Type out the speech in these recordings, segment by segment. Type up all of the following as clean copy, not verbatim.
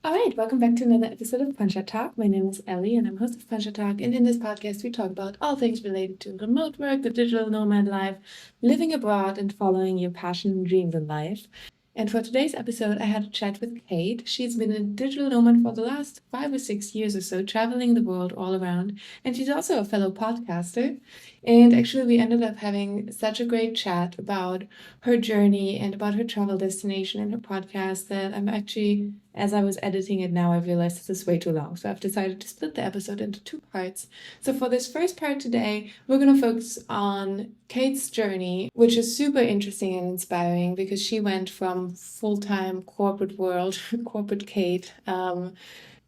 All right, welcome back to another episode of Poncha Talk. My name is Ellie, and I'm host of Poncha Talk. And in this podcast, we talk about all things related to remote work, the digital nomad life, living abroad, and following your passion and dreams in life. And for today's episode, I had a chat with Kate. She's been a digital nomad for the last 5 or 6 years or so, traveling the world all around. And she's also a fellow podcaster. And actually, we ended up having such a great chat about her journey and about her travel destination and her podcast that I'm actually, as I was editing it now, I realized this is way too long. So I've decided to split the episode into two parts. So for this first part today, we're going to focus on Kate's journey, which is super interesting and inspiring because she went from full-time corporate world, corporate Kate,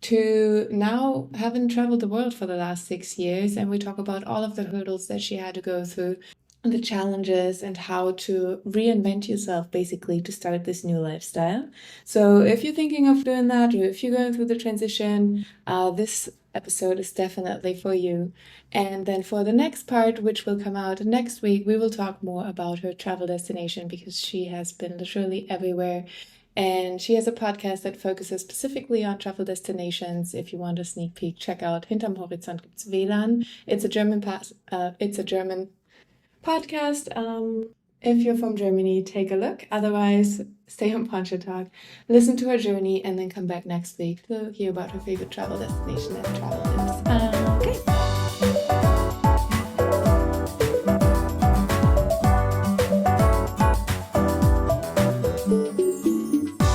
to now having traveled the world for the last 6 years. And we talk about all of the hurdles that she had to go through, the challenges, and how to reinvent yourself basically to start this new lifestyle. So if you're thinking of doing that, or if you're going through the transition, this episode is definitely for you. And then for the next part, which will come out next week, we will talk more about her travel destination because she has been literally everywhere. And she has a podcast that focuses specifically on travel destinations. If you want a sneak peek, check out Hintern Horizont gibt's WLAN. It's a German podcast. If you're from Germany, take a look. Otherwise, stay on Poncha Talk, listen to her journey, and then come back next week to hear about her favorite travel destination and travel tips. Okay.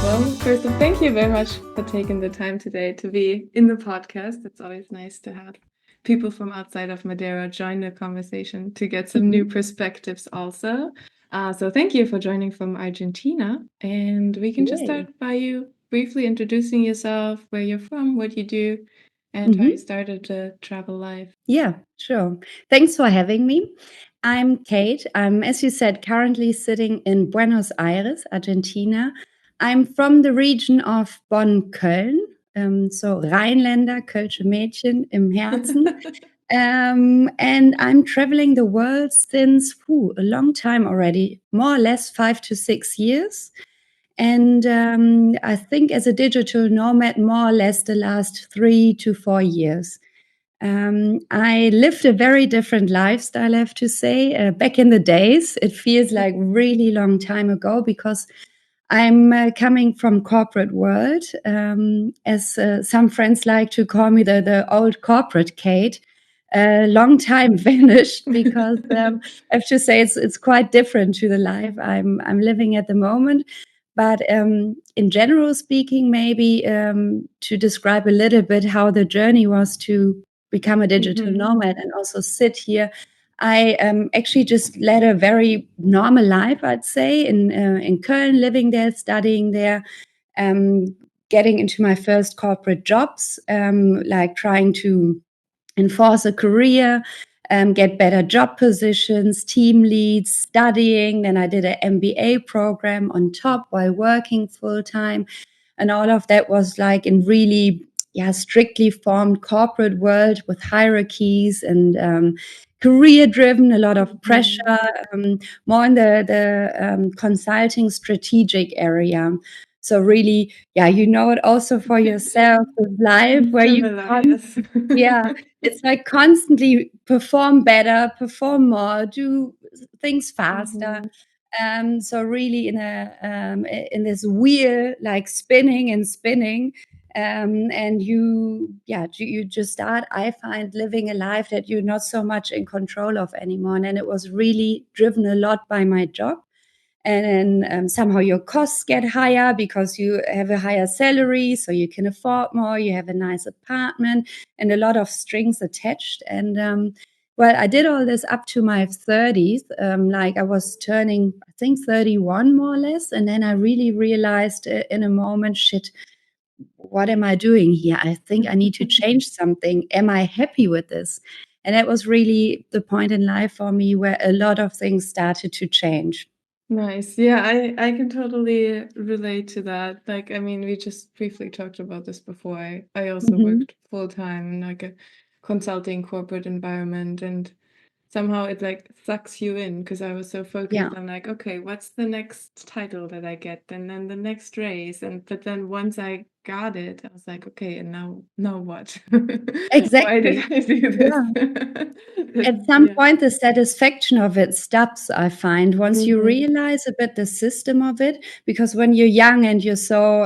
Well, first of all, thank you very much for taking the time today to be in the podcast. It's always nice to have people from outside of Madeira join the conversation to get some new perspectives also. So thank you for joining from Argentina. And we can just Yay. start by you briefly introducing yourself, where you're from, what you do, and how you started the travel life. Yeah, sure. Thanks for having me. I'm Kate. I'm, as you said, currently sitting in Buenos Aires, Argentina. I'm from the region of Bonn-Köln, so Rheinländer, Kölsche Mädchen im Herzen. And I'm traveling the world since a long time already, more or less 5 to 6 years. And I think as a digital nomad, more or less the last 3 to 4 years. I lived a very different lifestyle, I have to say. Back in the days, it feels like really long time ago because I'm coming from corporate world, as some friends like to call me the old corporate Kate. Long time vanished because I have to say it's quite different to the life I'm living at the moment. But in general speaking, maybe to describe a little bit how the journey was to become a digital nomad and also sit here. I actually just led a very normal life, I'd say, in Köln, living there, studying there, getting into my first corporate jobs, like trying to enforce a career, get better job positions, team leads, studying. Then I did an MBA program on top while working full time. And all of that was like in really, strictly formed corporate world with hierarchies and career driven, a lot of pressure, more in the consulting strategic area. So really, you know it also for yourself with life where you Similar, yes. yeah, it's like constantly perform better, perform more, do things faster. So really in this wheel, like spinning and spinning, and you just start. I find living a life that you're not so much in control of anymore, and it was really driven a lot by my job. And then somehow your costs get higher because you have a higher salary, so you can afford more. You have a nice apartment and a lot of strings attached. And well, I did all this up to my 30s. Like I was turning, I think, 31 more or less. And then I really realized in a moment, shit, what am I doing here? I think I need to change something. Am I happy with this? And that was really the point in life for me where a lot of things started to change. Nice. Yeah, I can totally relate to that. Like, I mean, we just briefly talked about this before. I also Mhm. worked full time in like a consulting corporate environment, and somehow it like sucks you in because I was so Yeah. focused on like, okay, what's the next title that I get, and then the next race, and but then once I got it, I was like, okay, and now what? Why did Exactly. I do this? Yeah. At some Yeah. point, the satisfaction of it stops, I find, once you Mm-hmm. realize a bit the system of it. Because when you're young and you're so,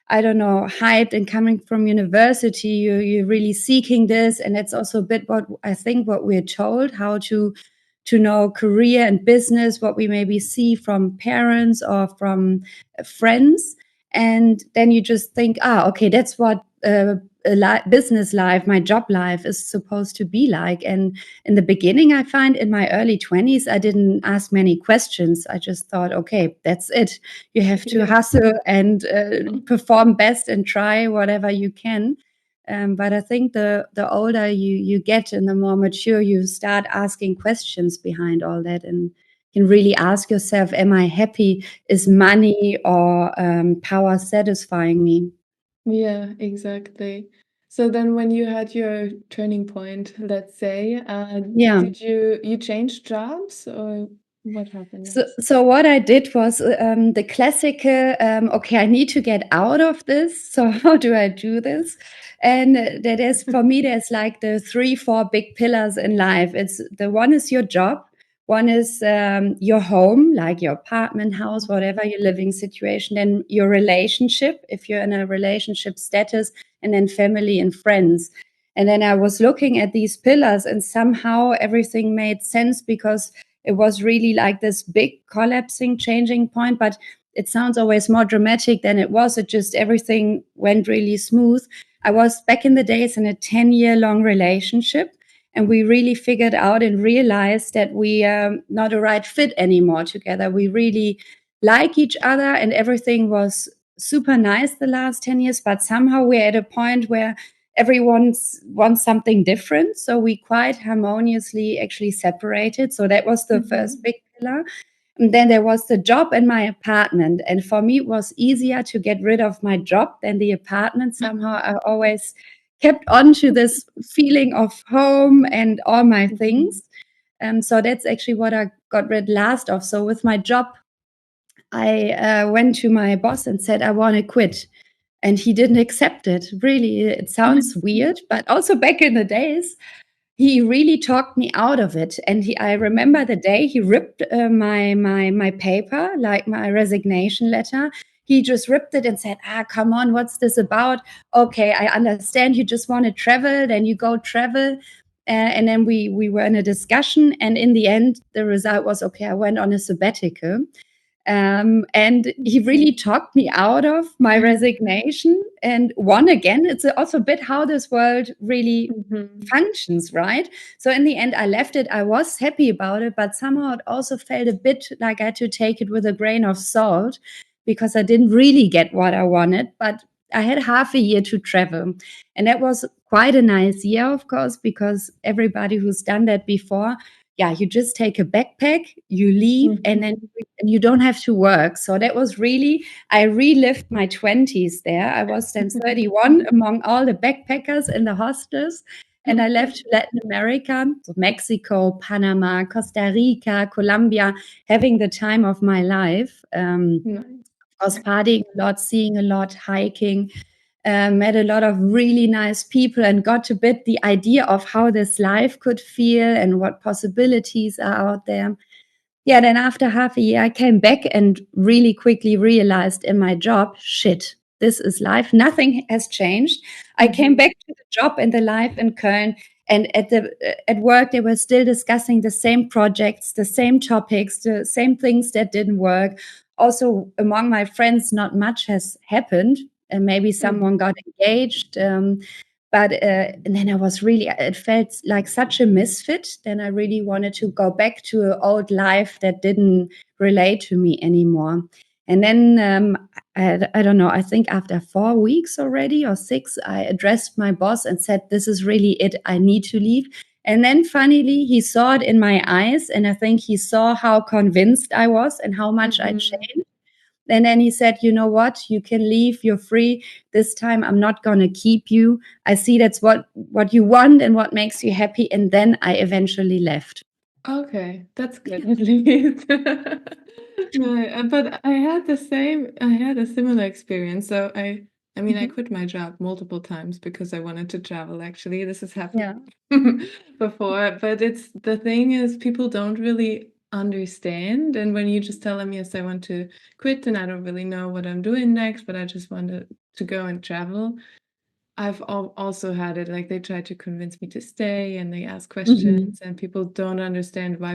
I don't know, hyped and coming from university, you're really seeking this. And it's also a bit what I think what we're told, how to know career and business, what we maybe see from parents or from friends. And then you just think, okay, that's what business life, my job life is supposed to be like. And in the beginning, I find in my early 20s, I didn't ask many questions. I just thought, okay, that's it. You have to Yeah. hustle and perform best and try whatever you can. But I think the older you get and the more mature you start asking questions behind all that, and can really ask yourself, am I happy? Is money or power satisfying me? Yeah, exactly. So then when you had your turning point, let's say, Yeah. did you change jobs or what happened next? So what I did was the classical, okay, I need to get out of this. So how do I do this? And that is, for me, there's like the 3, 4 big pillars in life. It's the one is your job. One is your home, like your apartment, house, whatever your living situation. Then your relationship, if you're in a relationship status, and then family and friends. And then I was looking at these pillars, and somehow everything made sense because it was really like this big collapsing changing point, but it sounds always more dramatic than it was. It just everything went really smooth. I was back in the days in a 10-year long relationship, and we really figured out and realized that we are not a right fit anymore together. We really like each other, and everything was super nice the last 10 years, but somehow we're at a point where everyone wants something different. So we quite harmoniously actually separated. So that was the first Mm-hmm. big pillar. And then there was the job and my apartment. And for me, it was easier to get rid of my job than the apartment. Somehow I always kept on to this feeling of home and all my Mm-hmm. things. So that's actually what I got rid last of. So with my job, I went to my boss and said, I want to quit, and he didn't accept it. Really, it sounds weird, but also back in the days, he really talked me out of it. And I remember the day he ripped my paper, like my resignation letter. He just ripped it and said, come on, what's this about? Okay, I understand you just want to travel, then you go travel. And then we were in a discussion, and in the end, the result was okay. I went on a sabbatical, and he really Okay. talked me out of my resignation. And one again, it's also a bit how this world really Mm-hmm. functions, right? So in the end, I left it. I was happy about it, but somehow it also felt a bit like I had to take it with a grain of salt because I didn't really get what I wanted. But I had half a year to travel. And that was quite a nice year, of course, because everybody who's done that before, yeah, you just take a backpack, you leave, and then Mm-hmm. you don't have to work. So that was really, I relived my 20s there. I was then 31 among all the backpackers in the hostels. And I left to Latin America, so Mexico, Panama, Costa Rica, Colombia, having the time of my life. Nice. I was partying a lot, seeing a lot, hiking, met a lot of really nice people, and got a bit the idea of how this life could feel and what possibilities are out there. Yeah, then after half a year, I came back and really quickly realized in my job, shit, this is life. Nothing has changed. I came Mm-hmm. back to the job and the life in Köln, and at work they were still discussing the same projects, the same topics, the same things that didn't work. Also, among my friends, not much has happened, and maybe someone got engaged. But and then I was really, it felt like such a misfit. Then I really wanted to go back to an old life that didn't relate to me anymore. And then I don't know, I think after 4 weeks already or 6, I addressed my boss and said, this is really it. I need to leave. And then funnily, he saw it in my eyes. And I think he saw how convinced I was and how much I Mm-hmm. changed. And then he said, you know what, you can leave, you're free. This time I'm not going to keep you. I see that's what you want and what makes you happy. And then I eventually left. Okay, that's good at least. No, but I had a similar experience. So I mean, I Mhm. quit my job multiple times because I wanted to travel, actually. This has Yeah. happened before, but the thing is, people don't really understand. And when you just tell them, yes, I want to quit and I don't really know what I'm doing next, but I just wanted to go and travel. I've also had it, like, they try to convince me to stay, and they ask Mhm. questions, and people don't understand why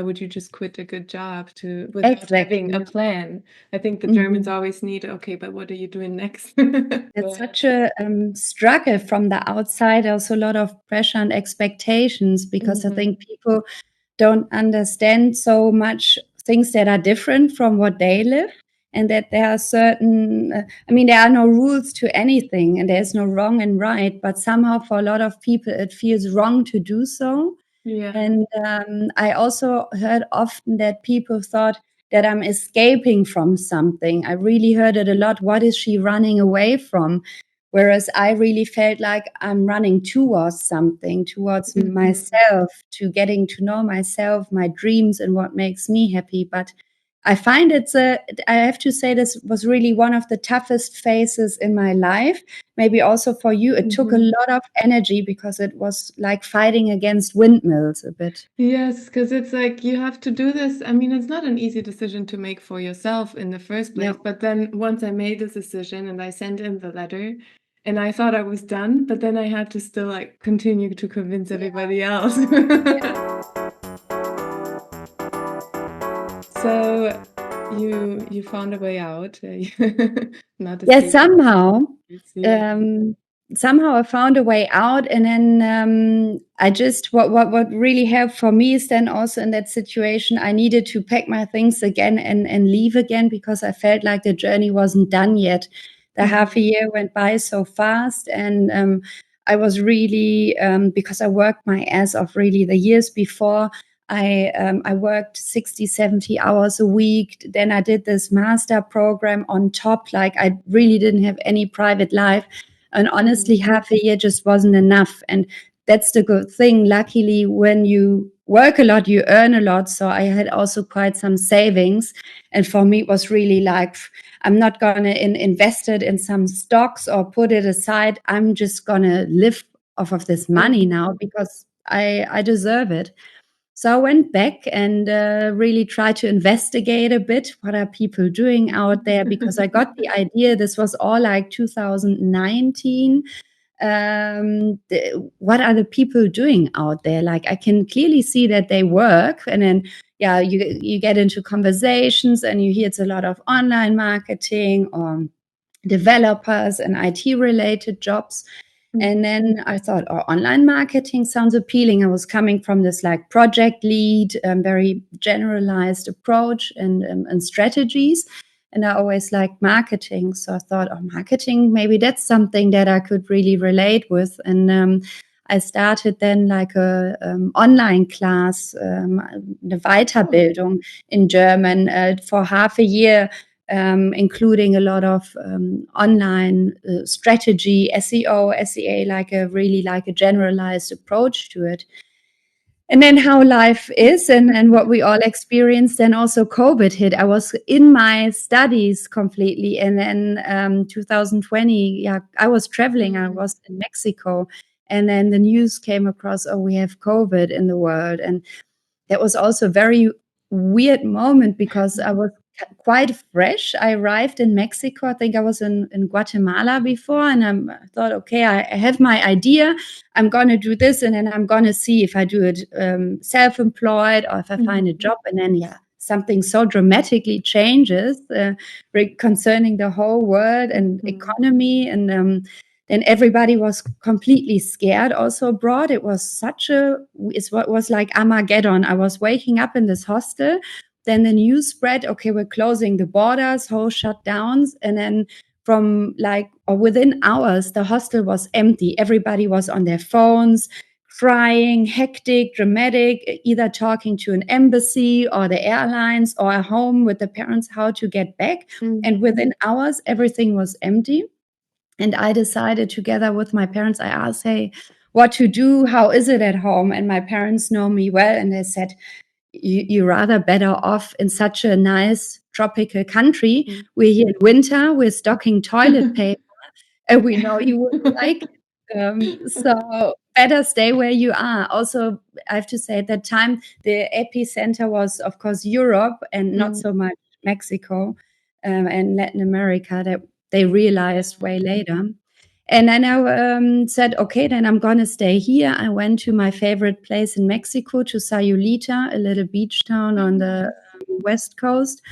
would you just quit a good job to without having a Exactly. plan? I think the Germans Mhm. always need, "Okay, but what are you doing next?" It's But such a struggle from the outside. Also, a lot of pressure and expectations because I mhm. think people don't understand so much things that are different from what they live, and that there are certain, I mean, there are no rules to anything, and there's no wrong and right, but somehow for a lot of people, it feels wrong to do so. Yeah. And I also heard often that people thought that I'm escaping from something. I really heard it a lot. What is she running away from? Whereas I really felt like I'm running towards something, towards Mhm. myself, to getting to know myself, my dreams, and what makes me happy. But I find I have to say, this was really one of the toughest phases in my life. Maybe also for you, it took a Mhm. lot of energy because it was like fighting against windmills a bit. Yes, because it's like you have to do this. I mean, it's not an easy decision to make for yourself in the first Yeah. place. But then once I made this decision and I sent in the letter, and I thought I was done, but then I had to still like continue to convince Yeah. everybody else. Yeah. So you found a way out, not Yeah, escaping. Yeah. um, somehow I found a way out, and then I just what really helped for me is then also in that situation I needed to pack my things again and leave again because I felt like the journey wasn't done yet. The half a Mhm. year went by so fast, and I was really because I worked my ass off really the years before. I worked 60, 70 hours a week. Then I did this master program on top. Like I really didn't have any private life. And Mhm. honestly, half a year just wasn't enough. And that's the good thing. Luckily, when you work a lot, you earn a lot. So I had also quite some savings. And for me, it was really like, I'm not going to invest it in some stocks or put it aside. I'm just going to live off of this money now Mhm. because I deserve it. So I went back and really tried to investigate a bit. What are people doing out there? Because I got the idea this was all like 2019. What are the people doing out there? Like I can clearly see that they work, and then yeah, you get into conversations and you hear it's a lot of online marketing or developers and IT related jobs. And Mhm. then I thought, oh, online marketing sounds appealing. I was coming from this like project lead, very generalized approach and strategies. And I always liked marketing. So I thought, oh, marketing, maybe that's something that I could really relate with. And I started then like a online class, eine Oh. Weiterbildung in German for half a year, including a lot of online strategy, SEO, SEA, like a really like a generalized approach to it. And then how life is and what we all experienced. Then also COVID hit. I was in my studies completely. And then 2020, yeah, I was traveling. I Mm. was in Mexico. And then the news came across, oh, we have COVID in the world. And that was also a very weird moment because I was quite fresh. I arrived in Mexico. I think I was in Guatemala before, and I thought, okay, I have my idea. I'm going to do this, and then I'm going to see if I do it self-employed or if I find a Mhm. job. And then, yeah, something so dramatically changes concerning the whole world and Mhm. economy and then everybody was completely scared also abroad. It was such a, it's what was like Armageddon. I was waking up in this hostel. Then the news spread, okay, we're closing the borders, whole shutdowns. And then from like, or within hours, the hostel was empty. Everybody was on their phones, flying, hectic, dramatic, either talking to an embassy or the airlines or a home with the parents, how to get back. And within hours, everything was empty. And I decided together with my parents, I asked, hey, what to do? How is it at home? And my parents know me well. And they said, you're rather better off in such a nice tropical country. We're here in winter, we're stocking toilet paper, and we know you would like it. So better stay where you are. Also, I have to say at that time, the epicenter was, of course, Europe and not so much Mexico and Latin America, that they realized way later. And then I said, okay, then I'm going to stay here. I went to my favorite place in Mexico, to Sayulita, a little beach town on the west coast,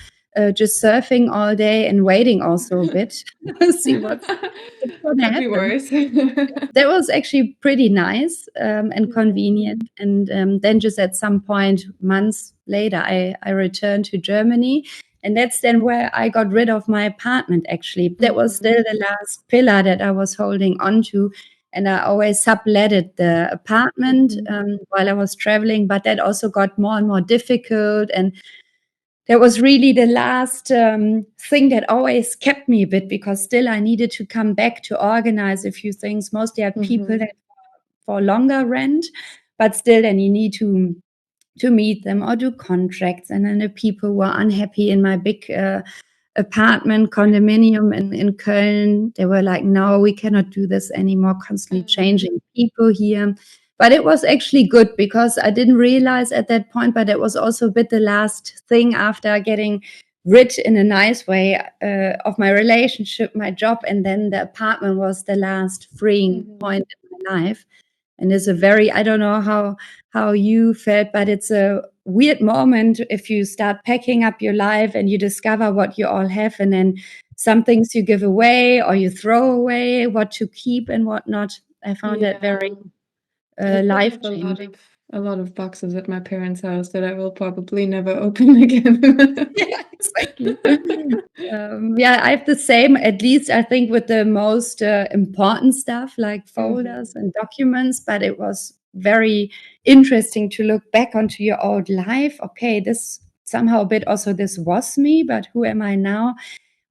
just surfing all day and waiting also a bit to see what's going to Could be happen. worse. That was actually pretty nice and convenient. And then just at some point, months later, I returned to Germany. And that's then where I got rid of my apartment, actually. That was still the last pillar that I was holding on to. And I always subletted the apartment while I was traveling. But that also got more and more difficult. And that was really the last thing that always kept me a bit, because still I needed to come back to organize a few things. Mostly I had people that for longer rent, but still then you need to meet them or do contracts. And then the people were unhappy in my big apartment condominium in Köln. They were like, no, we cannot do this anymore, constantly changing people here. But it was actually good, because I didn't realize at that point, but it was also a bit the last thing after getting rid in a nice way of my relationship, my job. And then the apartment was the last freeing point in my life. And it's a very, I don't know how you felt, but it's a weird moment if you start packing up your life and you discover what you all have, and then some things you give away or you throw away, what to keep and what not. I found that very life changing. A lot of boxes at my parents' house that I will probably never open again. Yeah, exactly. Yeah, I have the same, at least I think, with the most important stuff like folders and documents, but it was very interesting to look back onto your old life. Okay, this somehow a bit also, this was me, but who am I now?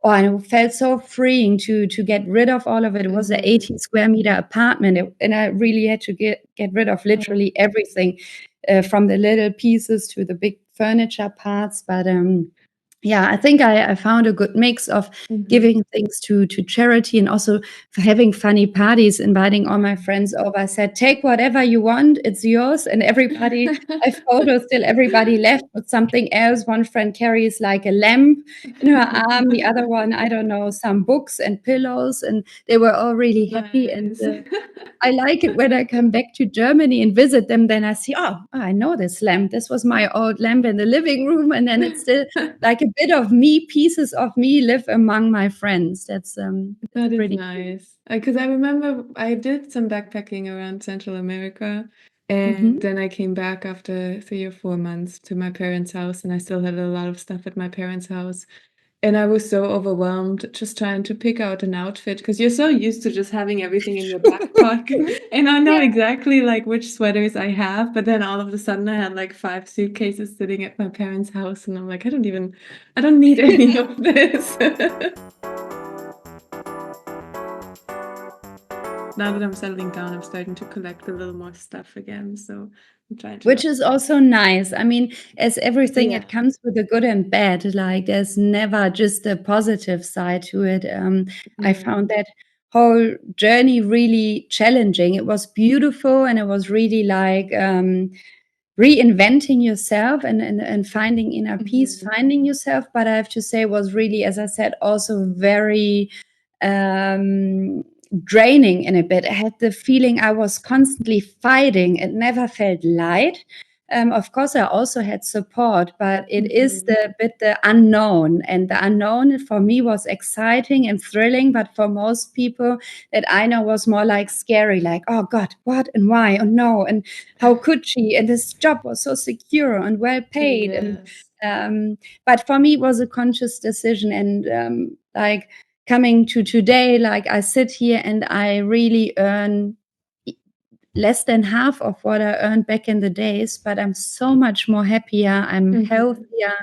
Oh, and it felt so freeing to get rid of all of it. It was an 80 square meter apartment, and I really had to get rid of literally everything, from the little pieces to the big furniture parts. But yeah, I think I found a good mix of giving things to charity, and also for having funny parties, inviting all my friends over. I said, take whatever you want, it's yours. And everybody, I photos till everybody left with something else. One friend carries like a lamp in her arm, the other one, I don't know, some books and pillows, and they were all really happy. And I like it when I come back to Germany and visit them, then I see, oh, I know this lamp. This was my old lamp in the living room. And then it's still like a bit of me, pieces of me live among my friends. That's That is pretty nice. Because I remember I did some backpacking around Central America, cool. and then I came back after 3 or 4 months to my parents' house, and I still had a lot of stuff at my parents' house. And I was so overwhelmed just trying to pick out an outfit, because you're so used to just having everything in your backpack. And I know Yeah. exactly like which sweaters I have, but then all of a sudden I had like 5 suitcases sitting at my parents' house, and I'm like, I don't need any of this. Now that I'm settling down, I'm starting to collect a little more stuff again. So I'm trying to Which is also nice. I mean, as everything, yeah. it comes with a good and bad. Like, there's never just a positive side to it. I found that whole journey really challenging. It was beautiful, and it was really like reinventing yourself and finding inner peace, finding yourself. But I have to say, it was really, as I said, also very um, draining in a bit. I had the feeling I was constantly fighting. It never felt light. Of course, I also had support, but it is the unknown, and the unknown for me was exciting and thrilling. But for most people that I know, was more like scary, like, oh God, what and why? Oh no, and how could she? And this job was so secure and well paid, and Yes. but for me, it was a conscious decision, and like coming to today, like I sit here and I really earn less than half of what I earned back in the days, but I'm so much more happier. I'm healthier.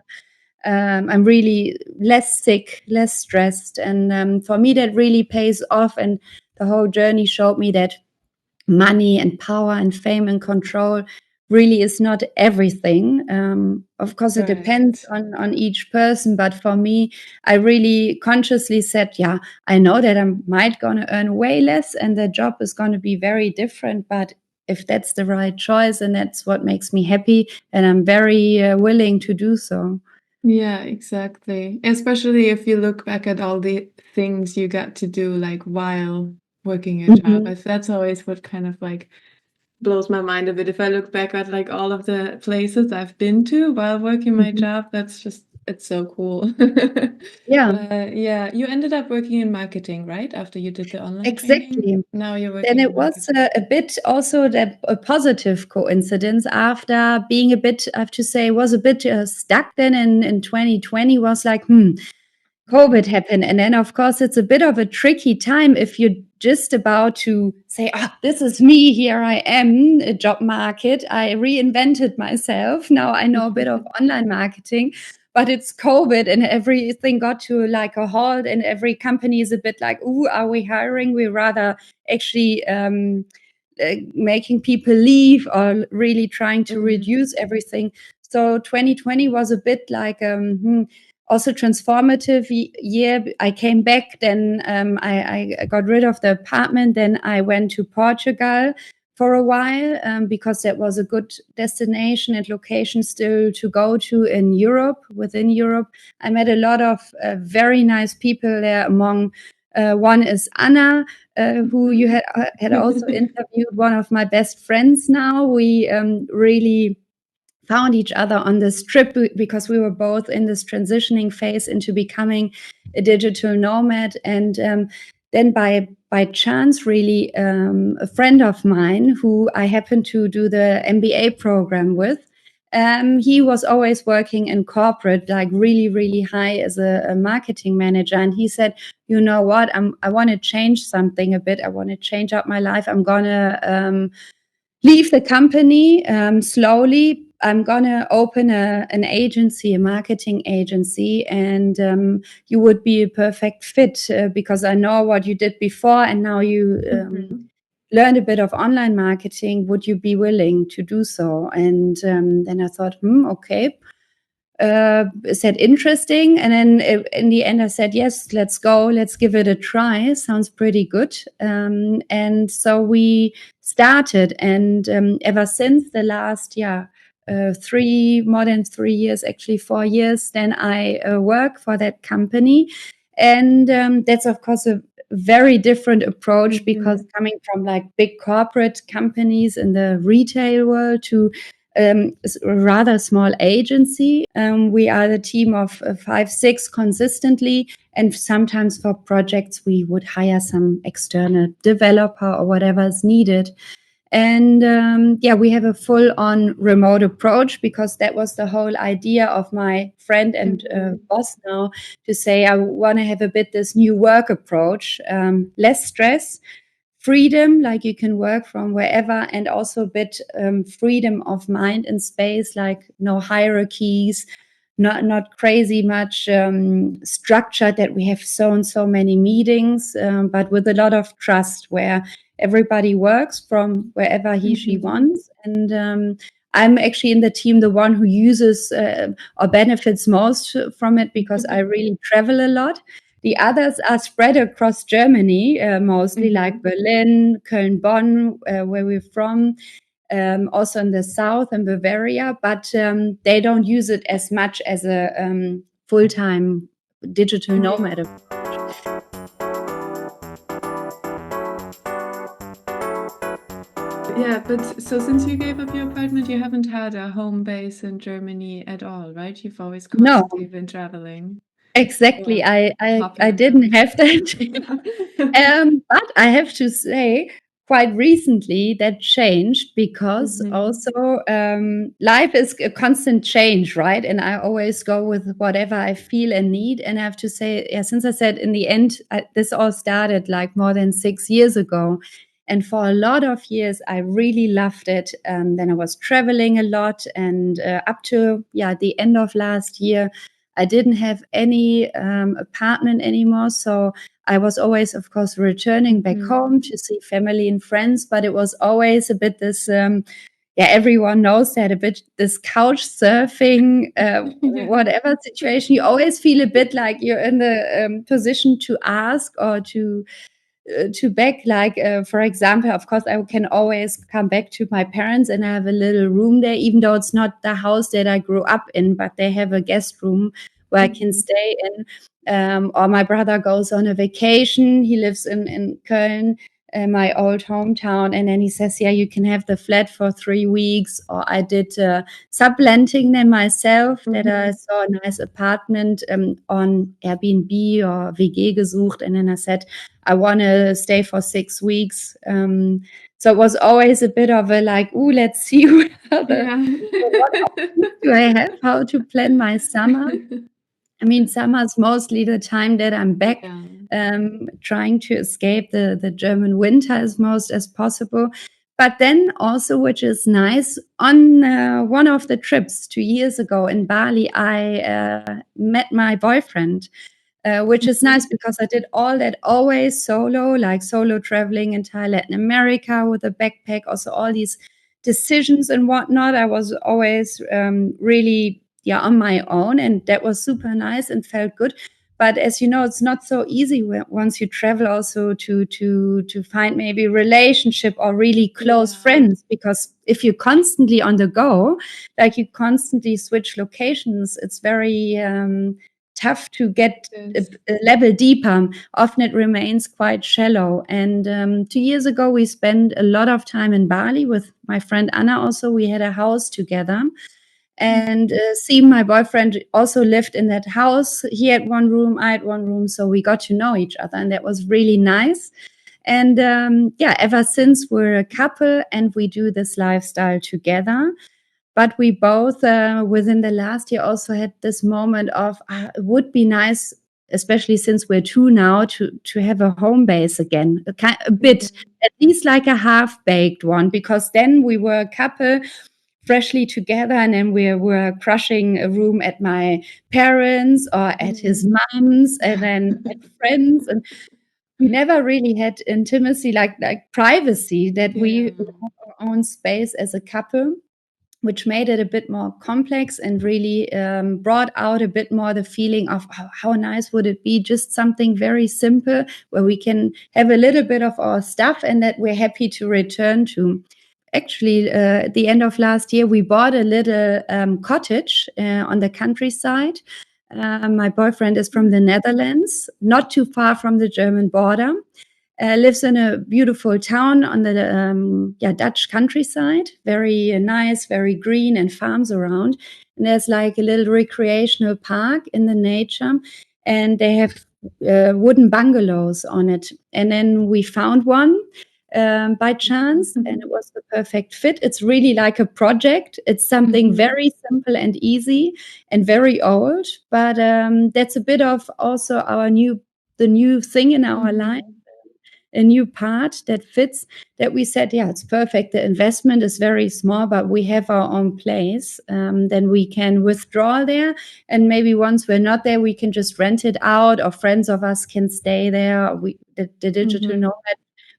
I'm really less sick, less stressed. And for me, that really pays off. And the whole journey showed me that money and power and fame and control really is not everything. Of course, it depends on each person. But for me, I really consciously said, yeah, I know that I might going to earn way less and the job is going to be very different. But if that's the right choice and that's what makes me happy, then I'm very willing to do so. Yeah, exactly. Especially if you look back at all the things you got to do like while working your job. That's always what kind of like blows my mind a bit. If I look back at like all of the places I've been to while working my job, it's so cool. Yeah. Yeah, you ended up working in marketing, right? After you did the online training. Exactly. Now you're Then working in it was marketing. a bit also a positive coincidence after being a bit, I have to say, was a bit stuck then in 2020, was like, COVID happened. And then, of course, it's a bit of a tricky time if you're just about to say, this is me, here I am, a job market. I reinvented myself. Now I know a bit of online marketing, but it's COVID and everything got to like a halt and every company is a bit like, ooh, are we hiring? We rather actually making people leave or really trying to reduce everything. So 2020 was a bit like also transformative year. I came back, then I got rid of the apartment, then I went to Portugal for a while because that was a good destination and location still to go to in Europe, within Europe. I met a lot of very nice people there. Among one is Anna, who you had also interviewed, one of my best friends now. We really found each other on this trip because we were both in this transitioning phase into becoming a digital nomad. And then by chance, really, a friend of mine who I happened to do the MBA program with, he was always working in corporate, like really, really high as a marketing manager. And he said, you know what, I want to change something a bit. I want to change up my life. I'm going to leave the company slowly. I'm going to open an agency, a marketing agency, and you would be a perfect fit because I know what you did before and now you learned a bit of online marketing. Would you be willing to do so? And then I thought, okay. Said interesting, and then in the end I said yes, let's go, let's give it a try, sounds pretty good. And so we started, and ever since the last more than 3 years, actually 4 years, then I work for that company. And that's of course a very different approach because coming from like big corporate companies in the retail world to a rather small agency. We are a team of 5, 6 consistently, and sometimes for projects we would hire some external developer or whatever is needed. And we have a full-on remote approach because that was the whole idea of my friend and boss now, to say I want to have a bit this new work approach, less stress, freedom, like you can work from wherever, and also a bit freedom of mind and space, like no hierarchies, not crazy much structure that we have so many meetings, but with a lot of trust where everybody works from wherever he she wants. And I'm actually in the team the one who uses or benefits most from it because I really travel a lot. The others are spread across Germany, mostly like Berlin, Köln, Bonn, where we're from, also in the south in Bavaria, but they don't use it as much as a full-time digital nomad approach. Yeah, but so since you gave up your apartment, you haven't had a home base in Germany at all, right? You've always No, constantly been traveling. exactly. Or I hopping didn't have that. around. But I have to say, quite recently that changed because also life is a constant change, right? And I always go with whatever I feel and need. And I have to say, since I said in the end, this all started like more than 6 years ago. And for a lot of years, I really loved it. Then I was traveling a lot, and up to the end of last year, I didn't have any apartment anymore. So I was always, of course, returning back home to see family and friends, but it was always a bit this everyone knows that, a bit this couch surfing, whatever situation. You always feel a bit like you're in the position to ask or to beg. Like, for example, of course, I can always come back to my parents and I have a little room there, even though it's not the house that I grew up in, but they have a guest room where I can stay in. Or my brother goes on a vacation. He lives in Köln, my old hometown, and then he says, yeah, you can have the flat for 3 weeks. Or I did subletting them myself, that I saw a nice apartment on Airbnb or WG gesucht, and then I said, I want to stay for 6 weeks. So it was always a bit of a like, ooh, let's see what options do I have, how to plan my summer. I mean, summer is mostly the time that I'm back, trying to escape the German winter as most as possible. But then also, which is nice, on one of the trips 2 years ago in Bali, I met my boyfriend, which is nice because I did all that always solo, like solo traveling entire Latin America with a backpack, also all these decisions and whatnot. I was always really on my own, and that was super nice and felt good. But as you know, it's not so easy once you travel also to find maybe relationship or really close friends, because if you're constantly on the go, like you constantly switch locations, it's very tough to get a level deeper. Often it remains quite shallow. And 2 years ago, we spent a lot of time in Bali with my friend Anna. Also, we had a house together. And my boyfriend also lived in that house. He had one room, I had one room. So we got to know each other, and that was really nice. And ever since we're a couple and we do this lifestyle together. But we both, within the last year, also had this moment of it would be nice, especially since we're two now, to have a home base again, a bit, at least like a half-baked one, because then we were a couple freshly together, and then we were crushing a room at my parents or at his mom's, and then at friends, and we never really had intimacy, like privacy, that we have our own space as a couple, which made it a bit more complex and really brought out a bit more the feeling of how nice would it be, just something very simple where we can have a little bit of our stuff and that we're happy to return to. Actually, at the end of last year, we bought a little cottage on the countryside. My boyfriend is from the Netherlands, not too far from the German border. Lives in a beautiful town on the Dutch countryside. Very nice, very green, and farms around. And there's like a little recreational park in the nature, and they have wooden bungalows on it. And then we found one by chance, and it was the perfect fit. It's really like a project. It's something very simple and easy and very old, but that's a bit of also the new thing in our life, a new part that fits, that we said, yeah, it's perfect. The investment is very small, but we have our own place. Then we can withdraw there. And maybe once we're not there, we can just rent it out, or friends of us can stay there. The digital nomad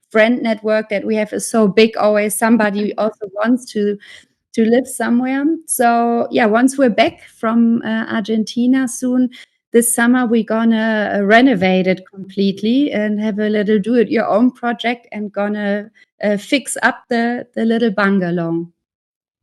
friend network that we have is so big. Always somebody also wants to live somewhere. So yeah, once we're back from Argentina soon, this summer, we're gonna renovate it completely and have a little do-it-your-own project, and gonna fix up the little bungalow.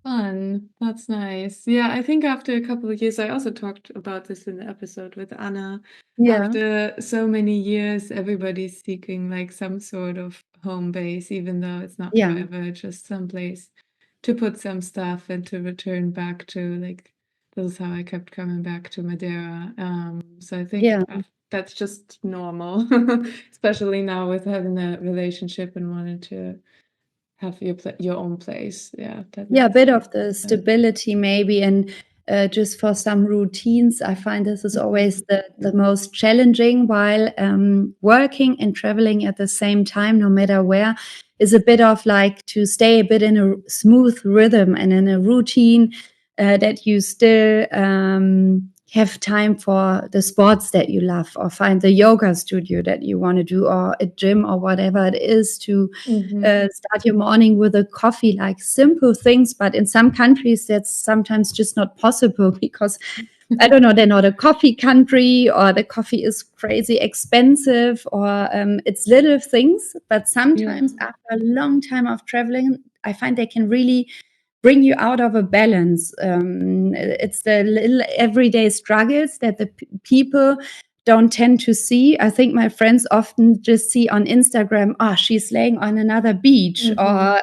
Fun. That's nice. Yeah, I think after a couple of years, I also talked about this in the episode with Anna. Yeah, After so many years, everybody's seeking like some sort of home base, even though it's not yeah, forever, just some place to put some stuff and to return back to. Like, this is how I kept coming back to Madeira. So I think yeah. that's just normal, especially now with having a relationship and wanting to have your own place. Yeah, that Yeah, a makes bit of sense. the stability maybe, and just for some routines. I find this is always the most challenging, while working and traveling at the same time, no matter where, is a bit of like to stay a bit in a smooth rhythm and in a routine, that you still have time for the sports that you love, or find the yoga studio that you want to do, or a gym, or whatever it is, to start your morning with a coffee, like simple things. But in some countries, that's sometimes just not possible because I don't know, they're not a coffee country, or the coffee is crazy expensive, or it's little things. But sometimes after a long time of traveling, I find they can really bring you out of a balance. It's the little everyday struggles that the people don't tend to see. I think my friends often just see on Instagram, oh, she's laying on another beach, or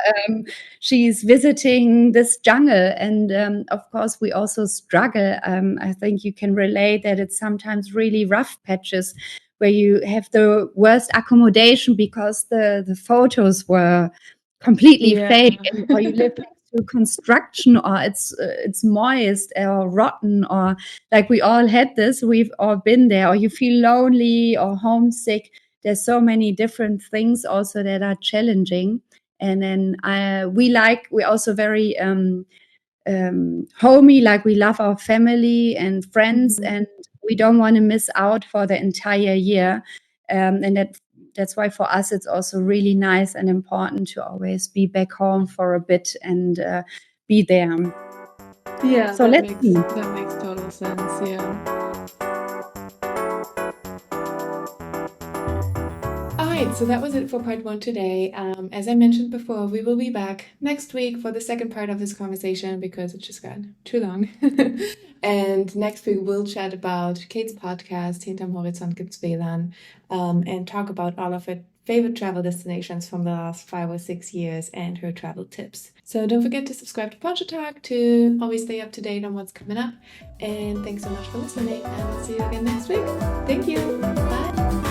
she's visiting this jungle. And of course, we also struggle. I think you can relate that it's sometimes really rough patches where you have the worst accommodation because the photos were completely fake, or you live next to construction, or it's moist or rotten, or like we all had this, we've all been there, or you feel lonely or homesick. There's so many different things also that are challenging. And then we're also very homey, like we love our family and friends, and we don't want to miss out for the entire year. And that's why for us it's also really nice and important to always be back home for a bit and be there. Yeah, so that let's see. makes total sense. Yeah. Alright, so that was it for part 1 today. As I mentioned before, we will be back next week for the second part of this conversation because it just got too long. And next week we'll chat about Kate's podcast, Hintern Horizont, Gibt's WLAN, and talk about all of her favorite travel destinations from the last 5 or 6 years and her travel tips. So don't forget to subscribe to Poncha Talk to always stay up to date on what's coming up. And thanks so much for listening, and I'll see you again next week. Thank you. Bye.